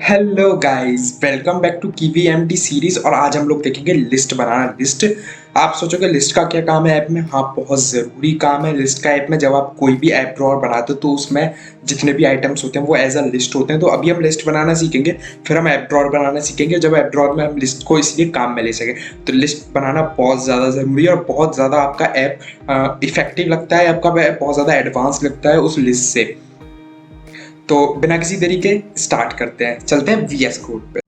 Hello guys, welcome back to कीवीएमटी series. और आज हम लोग देखेंगे लिस्ट बनाना। लिस्ट, आप सोचोगे लिस्ट का क्या काम है ऐप में? हाँ, बहुत ज़रूरी काम है लिस्ट का ऐप में। जब आप कोई भी ऐप ड्रॉअर बनाते हो तो उसमें जितने भी आइटम्स होते हैं वो एज अ लिस्ट होते हैं। तो अभी हम लिस्ट बनाना सीखेंगे, फिर हम ऐप ड्रॉअर बनाना सीखेंगे। जब ऐप ड्रॉअर में हम लिस्ट को इसलिए काम में ले सकें, तो लिस्ट बनाना बहुत ज़्यादा ज़रूरी है और बहुत ज़्यादा आपका ऐप इफेक्टिव लगता है, आपका ऐप बहुत ज़्यादा एडवांस लगता है उस लिस्ट से। तो बिना किसी देरी के स्टार्ट करते हैं, चलते हैं वीएस कोड पे।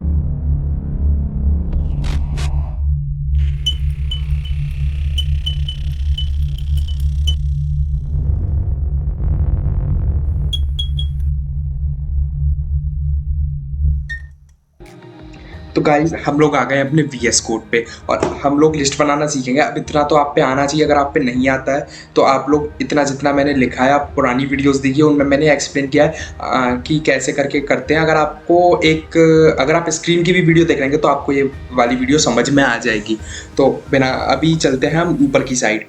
तो गाइस, हम लोग आ गए अपने वीएस कोड पे और हम लोग लिस्ट बनाना सीखेंगे। अब इतना तो आप पे आना चाहिए। अगर आप पे नहीं आता है तो आप लोग इतना जितना मैंने लिखा है, आप पुरानी वीडियोस देखिए, उनमें मैंने एक्सप्लेन किया है कि कैसे करके करते हैं। अगर आप स्क्रीन की भी वीडियो देख लेंगे तो आपको ये वाली वीडियो समझ में आ जाएगी। तो बिना अभी चलते हैं हम ऊपर की साइड।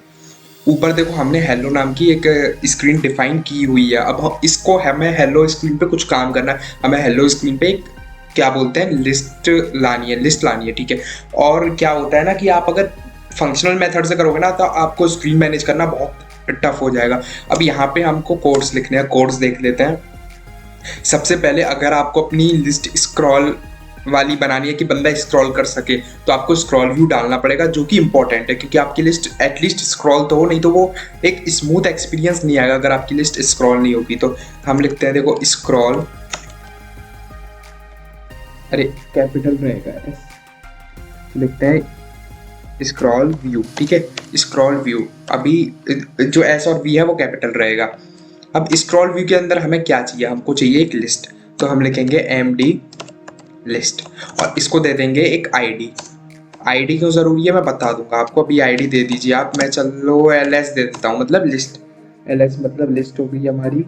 ऊपर देखो, हमने हेलो नाम की एक स्क्रीन डिफाइन की हुई है। अब इसको हमें हेलो स्क्रीन पे कुछ काम करना है। हमें हेलो स्क्रीन पे एक क्या बोलते हैं लिस्ट लानी है, ठीक है। और क्या होता है ना कि आप अगर फंक्शनल मेथड से करोगे ना तो आपको स्क्रीन मैनेज करना बहुत टफ हो जाएगा। अब यहाँ पे हमको कोड्स लिखने हैं, कोड्स देख लेते हैं। सबसे पहले अगर आपको अपनी लिस्ट स्क्रॉल वाली बनानी है कि बंदा स्क्रॉल कर सके, तो आपको स्क्रॉल व्यू डालना पड़ेगा, जो कि इंपॉर्टेंट है क्योंकि आपकी लिस्ट एटलीस्ट स्क्रॉल तो हो, नहीं तो वो एक स्मूथ एक्सपीरियंस नहीं आएगा अगर आपकी लिस्ट स्क्रॉल नहीं होगी। तो हम लिखते हैं, देखो, स्क्रॉल, अरे कैपिटल रहेगा एस, लिखते हैं स्क्रॉल व्यू, ठीक है। स्क्रॉल व्यू, अभी जो एस और वी है वो कैपिटल रहेगा। अब स्क्रॉल व्यू के अंदर हमें क्या चाहिए? हमको चाहिए एक लिस्ट। तो हम लिखेंगे md लिस्ट और इसको दे देंगे एक आईडी। आईडी क्यों ज़रूरी है मैं बता दूंगा आपको। अभी आईडी दे दीजिए आप। मैं चलो ls दे देता हूँ, मतलब लिस्ट। ls मतलब लिस्ट हो गई हमारी।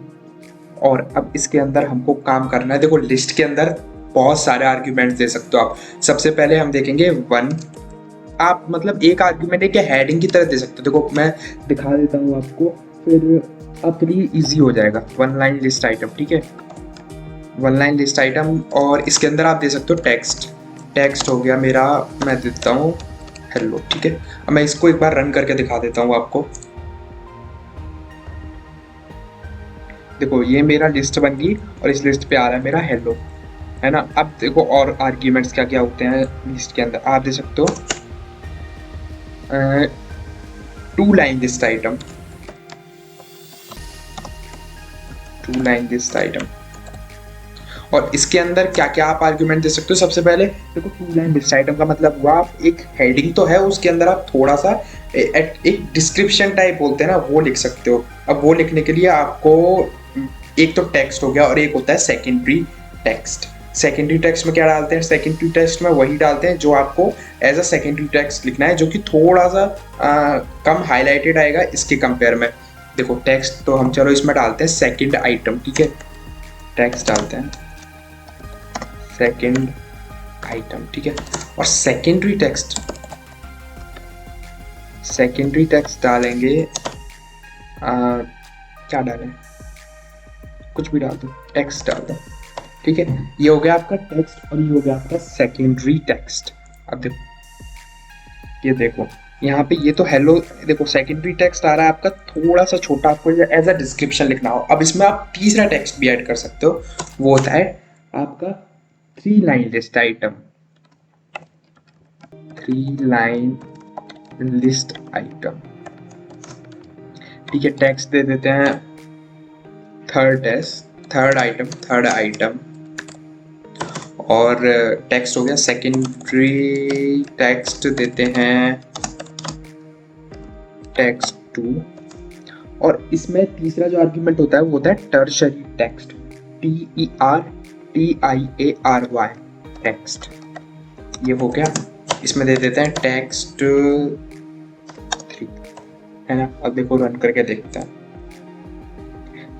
और अब इसके अंदर हमको काम करना है। देखो, लिस्ट के अंदर बहुत सारे आर्ग्यूमेंट दे सकते हो आप। सबसे पहले हम देखेंगे वन। आप मतलब एक आर्ग्यूमेंट एक हेडिंग की तरह दे सकते हो। देखो मैं दिखा देता हूँ आपको, फिर आपके लिए ईजी हो जाएगा। वन लाइन लिस्ट आइटम, ठीक है, वन लाइन लिस्ट आइटम। और इसके अंदर आप दे सकते हो टेक्स्ट। टेक्स्ट हो गया मेरा, मैं देता हूँ हेलो, ठीक है। अब मैं इसको एक बार रन करके दिखा देता हूँ आपको। देखो, ये मेरा लिस्ट बन गई और इस लिस्ट पे आ रहा है मेरा हेलो, है ना। अब देखो और आर्ग्यूमेंट्स क्या क्या होते हैं लिस्ट के अंदर, आप दे सकते हो two line list item, two line list item. और इसके अंदर क्या क्या आप आर्ग्यूमेंट दे सकते हो? सबसे पहले देखो, टू लाइन लिस्ट आइटम का मतलब हुआ आप एक हेडिंग तो है, उसके अंदर आप थोड़ा सा एक डिस्क्रिप्शन टाइप बोलते हैं ना, वो लिख सकते हो। अब वो लिखने के लिए आपको एक तो टेक्स्ट हो गया और एक होता है सेकेंडरी टेक्स्ट। सेकेंडरी टेक्स्ट में क्या डालते हैं? सेकेंडरी टेक्स्ट में वही डालते हैं जो आपको एज अ सेकेंडरी टेक्स्ट लिखना है, जो कि थोड़ा सा कम हाईलाइटेड आएगा इसके कंपेयर में। देखो टेक्स्ट तो हम चलो इसमें डालते हैं सेकेंड आइटम, ठीक है। टेक्स्ट डालते हैं सेकेंड आइटम, ठीक है। और सेकेंडरी टेक्स्ट डालेंगे, क्या डालें, कुछ भी डाल दो, टेक्स्ट डाल दो, ठीक है। ये हो गया आपका टेक्स्ट और ये हो गया आपका सेकेंडरी टेक्स्ट। अब देखो, ये देखो यहाँ पे ये तो हेलो, देखो सेकेंडरी टेक्स्ट आ रहा है आपका थोड़ा सा छोटा, आपको एज अ डिस्क्रिप्शन लिखना हो। अब इसमें आप तीसरा टेक्स्ट भी ऐड कर सकते हो, वो होता है आपका three line list item, three line list item, ठीक है। टेक्स्ट दे देते हैं थर्ड आइटम। और टेक्स्ट हो गया सेकेंडरी टेक्स्ट, देते हैं टेक्स्ट टू। और इसमें तीसरा जो आर्ग्यूमेंट होता है वो होता है टर्शरी टेक्स्ट, TERTIARY टेक्स्ट। ये हो गया, इसमें दे देते हैं टेक्स्ट 3, है ना। अब देखो रन करके देखते हैं,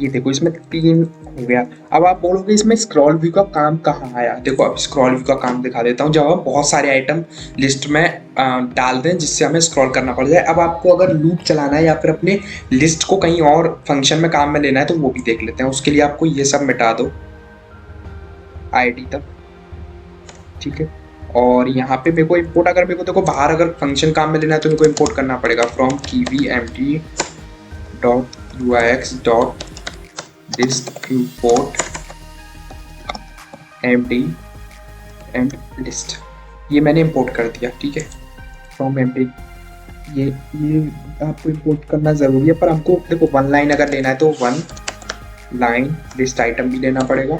ये देखो इसमें 3 हो गया। अब आप बोलोगे इसमें स्क्रॉल व्यू का काम कहाँ आया? देखो अब स्क्रॉल व्यू का काम दिखा देता हूँ। जब हम बहुत सारे आइटम लिस्ट में डाल दें जिससे हमें स्क्रॉल करना पड़ जाए। अब आपको अगर लूप चलाना है या फिर अपने लिस्ट को कहीं और फंक्शन में काम में लेना है तो वो भी देख लेते हैं। उसके लिए आपको ये सब मिटा दो, आईडी तक, ठीक है। और यहाँ पे मेरे को इम्पोर्ट, अगर मेरे को देखो बाहर अगर फंक्शन काम में लेना है तो मेरे को इम्पोर्ट करना पड़ेगा from kiwi empty dot uix dot list import empty and list. ये मैंने इम्पोर्ट कर दिया, ठीक है, फ्रॉम empty। ये आपको इम्पोर्ट करना ज़रूरी है, पर हमको देखो वन लाइन अगर लेना है तो वन लाइन लिस्ट आइटम भी लेना पड़ेगा,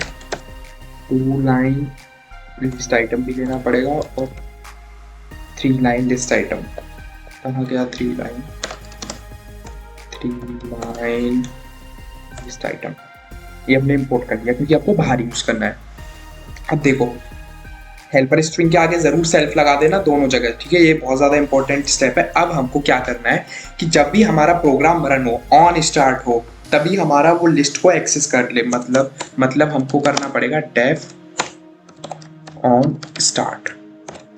टू लाइन लिस्ट आइटम भी लेना पड़ेगा, और थ्री लाइन लिस्ट आइटम। कहाँ गया थ्री लाइन लिस्ट आइटम? ये हमने इम्पोर्ट कर दिया क्योंकि आपको बाहर यूज़ करना है। अब देखो हेल्पर स्ट्रिंग के आगे ज़रूर सेल्फ लगा देना दोनों जगह, ठीक है, ये बहुत ज़्यादा इंपॉर्टेंट स्टेप है। अब हमको क्या करना है कि जब भी हमारा प्रोग्राम रन हो, ऑन स्टार्ट हो, तभी हमारा वो लिस्ट को एक्सेस कर ले। मतलब हमको करना पड़ेगा डेफ ऑन स्टार्ट,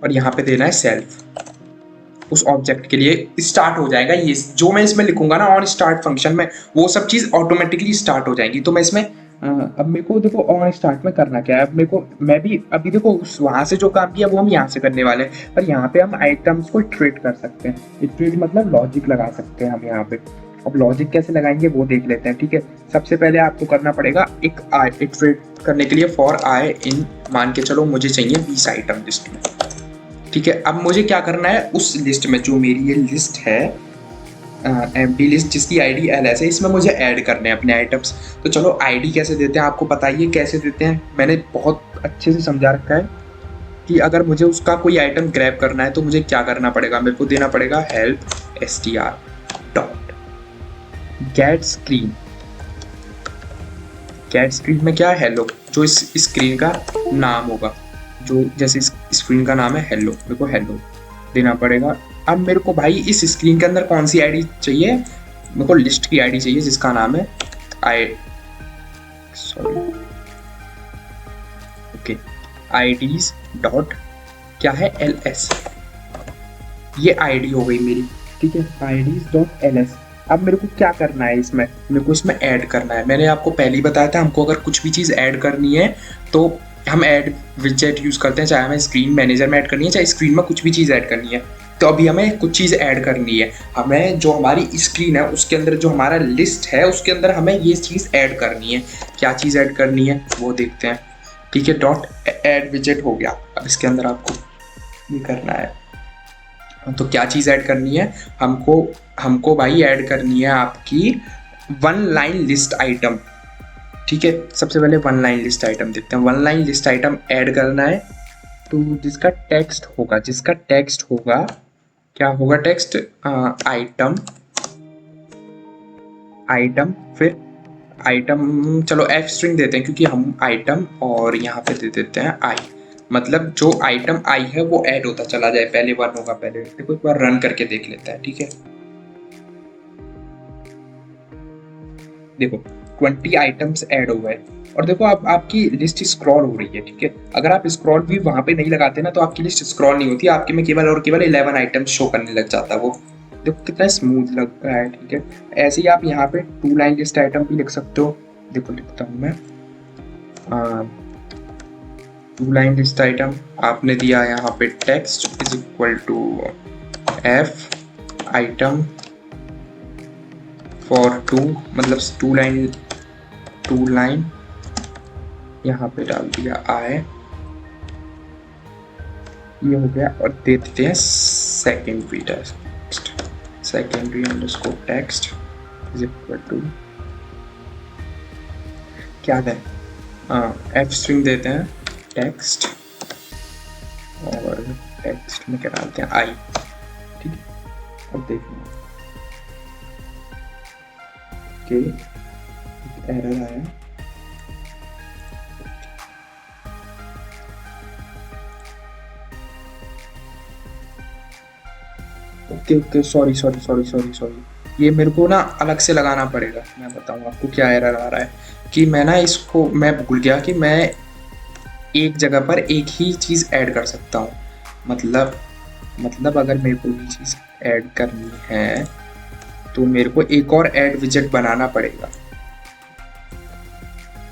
और यहाँ पे देना है सेल्फ। उस ऑब्जेक्ट के लिए स्टार्ट हो जाएगा ये जो मैं इसमें लिखूंगा ना ऑन स्टार्ट फंक्शन में, वो सब चीज़ ऑटोमेटिकली स्टार्ट हो जाएगी। तो मैं इसमें अब मेरे को देखो ऑन स्टार्ट में करना क्या है। अब मेरे को, मैं भी अभी देखो वहाँ से जो काम किया वो हम यहाँ से करने वाले हैं, पर यहाँ पे हम आइटम्स को ट्रेड कर सकते हैं। ट्रेड मतलब लॉजिक लगा सकते हैं हम यहाँ पे। अब लॉजिक कैसे लगाएंगे वो देख लेते हैं, ठीक है। सबसे पहले आपको करना पड़ेगा एक ट्रेड करने के लिए फॉर आई इन, मान के चलो मुझे चाहिए 20 आइटम लिस्ट में, ठीक है। अब मुझे क्या करना है, उस लिस्ट में जो मेरी ये लिस्ट है एम्प्टी लिस्ट जिसकी आईडी ls है, इसमें मुझे ऐड करने हैं अपने आइटम्स। तो चलो आईडी कैसे देते हैं आपको पता ही है कैसे देते हैं, मैंने बहुत अच्छे से समझा रखा है कि अगर मुझे उसका कोई आइटम ग्रैब करना है तो मुझे क्या करना पड़ेगा, मेरे को देना पड़ेगा help str dot get screen. Get screen में क्या है, हेलो, जो इस स्क्रीन का नाम होगा, जो जैसे इस स्क्रीन का नाम है हेलो, मेरे को हेलो देना पड़ेगा। अब मेरे को भाई इस स्क्रीन के अंदर कौन सी आईडी चाहिए, मेरे को लिस्ट की आईडी चाहिए जिसका नाम है आईडीज डॉट क्या है ls। ये आईडी हो गई मेरी, ठीक है, आईडीज डॉट ls। अब मेरे को क्या करना है इसमें, मेरे को इसमें ऐड करना है। मैंने आपको पहले ही बताया था हमको अगर कुछ भी चीज़ ऐड करनी है तो हम ऐड विजेट यूज़ करते हैं, चाहे हमें स्क्रीन मैनेजर में ऐड करनी है चाहे स्क्रीन में कुछ भी चीज़ ऐड करनी है। तो अभी हमें कुछ चीज़ ऐड करनी है, हमें जो हमारी स्क्रीन है उसके अंदर जो हमारा लिस्ट है उसके अंदर हमें ये चीज़ ऐड करनी है। क्या चीज़ ऐड करनी है वो देखते हैं, ठीक है। डॉट ऐड विजेट हो गया। अब इसके अंदर आपको ये करना है, तो क्या चीज़ ऐड करनी है हमको भाई ऐड करनी है आपकी वन लाइन लिस्ट आइटम, ठीक है। सबसे पहले वन लाइन लिस्ट आइटम देखते हैं। One line list item add करना है, तो जिसका टेक्स्ट होगा क्या होगा, टेक्स्ट आइटम फिर आइटम, चलो एफ स्ट्रिंग देते हैं क्योंकि हम आइटम, और यहाँ पे दे देते हैं आई, मतलब जो आइटम आई है वो ऐड होता चला जाए, पहले वन होगा। पहले देखो एक बार रन करके देख लेता है, ठीक है। देखो 20 आइटम्स ऐड हो गए, और देखो अब आपकी लिस्ट स्क्रॉल हो रही है, ठीक है। अगर आप स्क्रॉल भी वहाँ पे नहीं लगाते ना तो आपकी लिस्ट स्क्रॉल नहीं होती, आपके में केवल और केवल 11 आइटम्स शो करने लग जाता है। वो देखो कितना स्मूथ लग रहा है, ठीक है। ऐसे ही आप यहाँ पे टू लाइन लिस्ट आइटम भी लिख सकते हो। देखो लिखता हूँ मैं, टू लाइन लिस्ट आइटम आपने दिया यहाँ पे text is equal to F item for two, मतलब टू लाइन यहाँ पे डाल दिया आई, ये हो गया। और दे देते हैं secondary underscore text is equal to क्या दें, एफ स्ट्रिंग देते हैं टेक्स्ट, और टेक्स्ट में क्या डालते हैं आई, ठीक है। अब देखो एरर आया, ओके सॉरी, ये मेरे को ना अलग से लगाना पड़ेगा। मैं बताऊँ आपको क्या एरर आ रहा है कि मैं ना इसको मैं भूल गया कि मैं एक जगह पर एक ही चीज़ ऐड कर सकता हूँ। मतलब अगर मेरे को ये चीज़ ऐड करनी है तो मेरे को एक और ऐड विजेट बनाना पड़ेगा।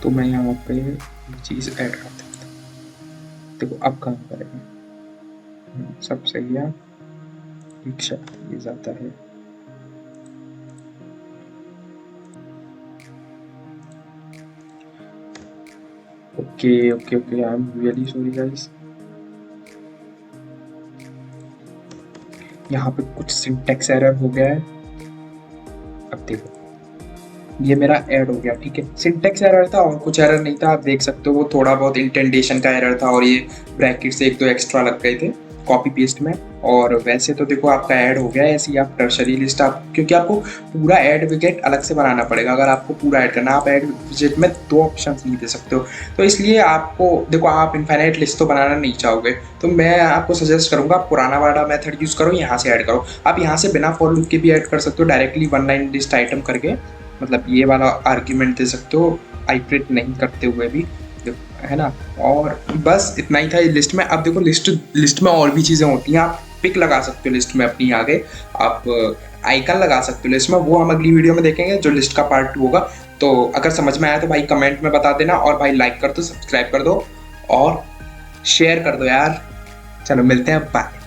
तो मैं यहाँ पे चीज़ ऐड कर देता हूँ, देखो अब काम करेगा, सब सही है। अच्छा ये जाता है, okay okay okay, I am really sorry guys. यहाँ पे कुछ सिंटेक्स एरर हो गया है। अब देखो ये मेरा ऐड हो गया, ठीक है। सिंटेक्स एरर था और कुछ एरर नहीं था, आप देख सकते हो। वो थोड़ा बहुत इंटेंटेशन का एरर था और ये ब्रैकेट से एक दो एक्स्ट्रा लग गए थे कॉपी पेस्ट में। और वैसे तो देखो आपका ऐड हो गया है। ऐसे ही आप टर्शरी लिस्ट आप, क्योंकि आपको पूरा ऐड विकेट अलग से बनाना पड़ेगा अगर आपको पूरा ऐड करना। आप ऐड विकेट में 2 ऑप्शन नहीं दे सकते हो, तो इसलिए आपको देखो, आप इनफाइनाइट लिस्ट तो बनाना नहीं चाहोगे, तो मैं आपको सजेस्ट करूंगा आप पुराना वाला मेथड यूज़ करो, यहाँ से ऐड करो। आप यहाँ से बिना फॉर लूप के भी ऐड कर सकते हो, directly one line list item करके, मतलब ये वाला आर्ग्यूमेंट दे सकते हो आइटरेट नहीं करते हुए भी, है ना। और बस इतना ही था ये लिस्ट में। अब देखो लिस्ट में और भी चीज़ें होती हैं। आप पिक लगा सकते हो लिस्ट में अपनी, आगे आप आइकन लगा सकते हो लिस्ट में, वो हम अगली वीडियो में देखेंगे जो लिस्ट का पार्ट 2 होगा। तो अगर समझ में आया तो भाई कमेंट में बता देना, और भाई लाइक कर दो, सब्सक्राइब कर दो और शेयर कर दो यार। चलो मिलते हैं, बाय।